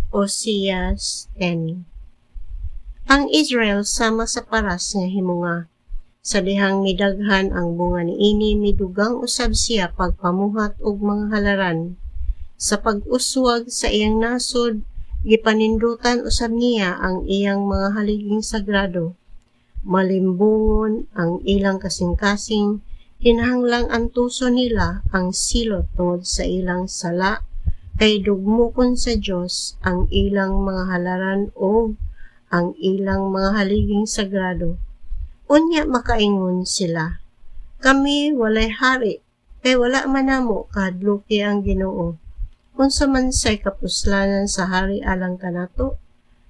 Oseas 10. Ang Israel sama sa paras nga himunga. Sa dihang midaghan ang bunga niini midugang usab siya pagpamuhat og mga halaran. Sa pag-uswag sa iyang nasod, gipanindutan usab niya ang iyang mga haliging sagrado. Malimbungon ang ilang kasing-kasing, kinahanglang antuso nila ang silot tungod sa ilang sala, kay dugmokon sa Dios ang ilang mga halaran o ang ilang mga haliging sagrado. Unya makaingon sila, kami walay hari, kay wala man namo kahadluki ang Ginoo. Unsa man say kapuslanan sa hari alang kanato,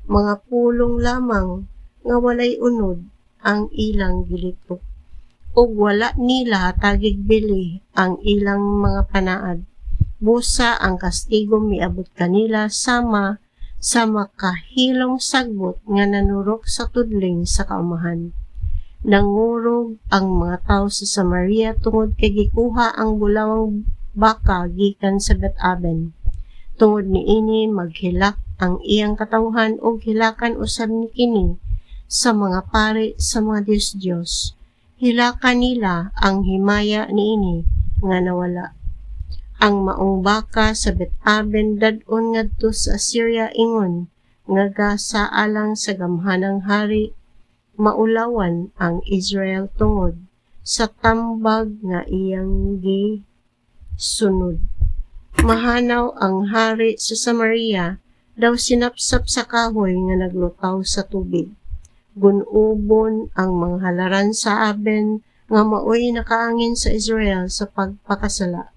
mga pulong lamang nga walay unod ang ilang gilitok, ug wala nila tagig bili ang ilang mga panaad. Busa ang kastigo miabot kanila sama sa makahilong sagbot nga nanurok sa tudling sa kaumahan. Nangurog ang mga tawo sa Samaria tungod kay gikuha ang bulawang baka gikan sa Bet-aben. Tungod niini maghilak ang iyang katawhan o hilakan usab ni kini sa mga pari sa mga Diyos. Hilakan nila ang himaya niini nga nawala. Ang maong baka sa Bet-aben dad-on ngadto sa Assyria ingon nga gasa alang sa gamhanang hari, maulawan ang Israel tungod sa tambag nga iyang gisunod. Mahanaw ang hari sa Samaria, daw sinapsap sa kahoy nga naglutaw sa tubig. Gunubon ang mga halaran sa Aben nga maoy nakaangin sa Israel sa pagpakasala.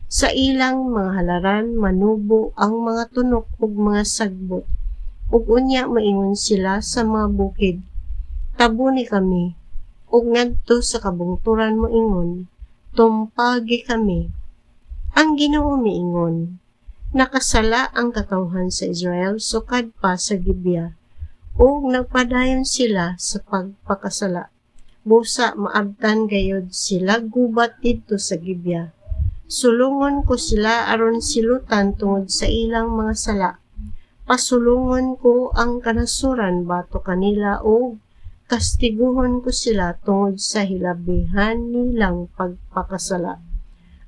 Sa ilang mga halaran manubo ang mga tunok ug mga sagbot, ug unya maingon sila sa mga bukid, tabuni kami, ug ngadto sa kabungturan mo ingon, tumpagi kami. Ang Ginoo miingon, nakasala ang katawhan sa Israel sukad pa sa Gibea, ug nagpadayon sila sa pagpakasala. Busa maabtan gayod sila gubat didto sa Gibea. Sulungon ko sila aron silutan tungod sa ilang mga sala. Pasulungon ko ang kanasuran bato kanila o kastiguhon ko sila tungod sa hilabihan nilang pagpakasala.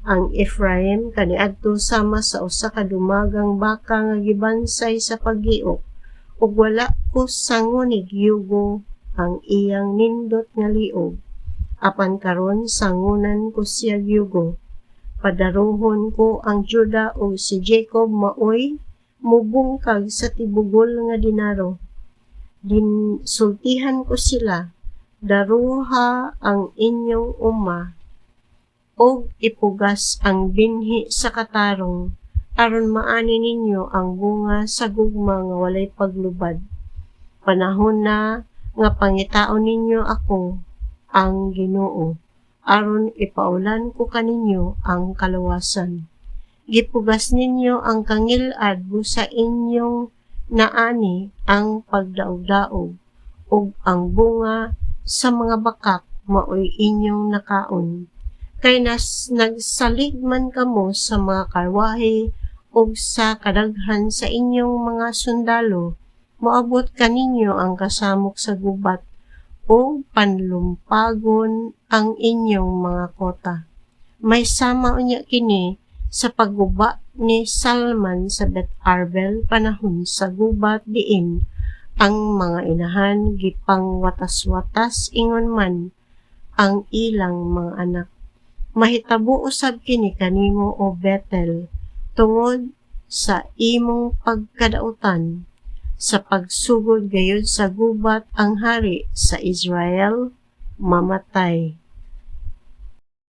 Ang Ephraim kaniadto sama sa usa ka dumagang baka nga gibansay sa paggiok, ug wala ko sangunig yugo ang iyang nindot nga liog. Apan karon sangunan ko siya yugo. Padarohon ko ang Juda o si Jacob maoy mubungkag sa tibugol nga dinaro. Sultihan ko sila, daruha ang inyong uma, og ipugas ang binhi sa katarong, aron maani ninyo ang bunga sa gugma nga walay paglubad. Panahon na nga pangitaon ninyo ako, ang Ginoo, aron ipaulan ko kaninyo ang kaluwasan. Gipugas ninyo ang kangil-ad busa inyong naani ang pagdaog-daog, ug ang bunga sa mga bakak maoy inyong nakaon. Kay nagsalig man kamo sa mga karwahe ug sa kadaghan sa inyong mga sundalo, moabot kaninyo ang kasamok sa gubat, o panlumpagon ang inyong mga kota. May sama unya kini sa pagguba ni Salman sa Bet-arbel panahon sa gubat diin ang mga inahan gipangwatas-watas ingon man ang ilang mga anak. Mahitabo usab kini kanimo o Bethel tungod sa imong pagkadautan. Sa pagsugod gayud sa gubat ang hari sa Israel mamatay.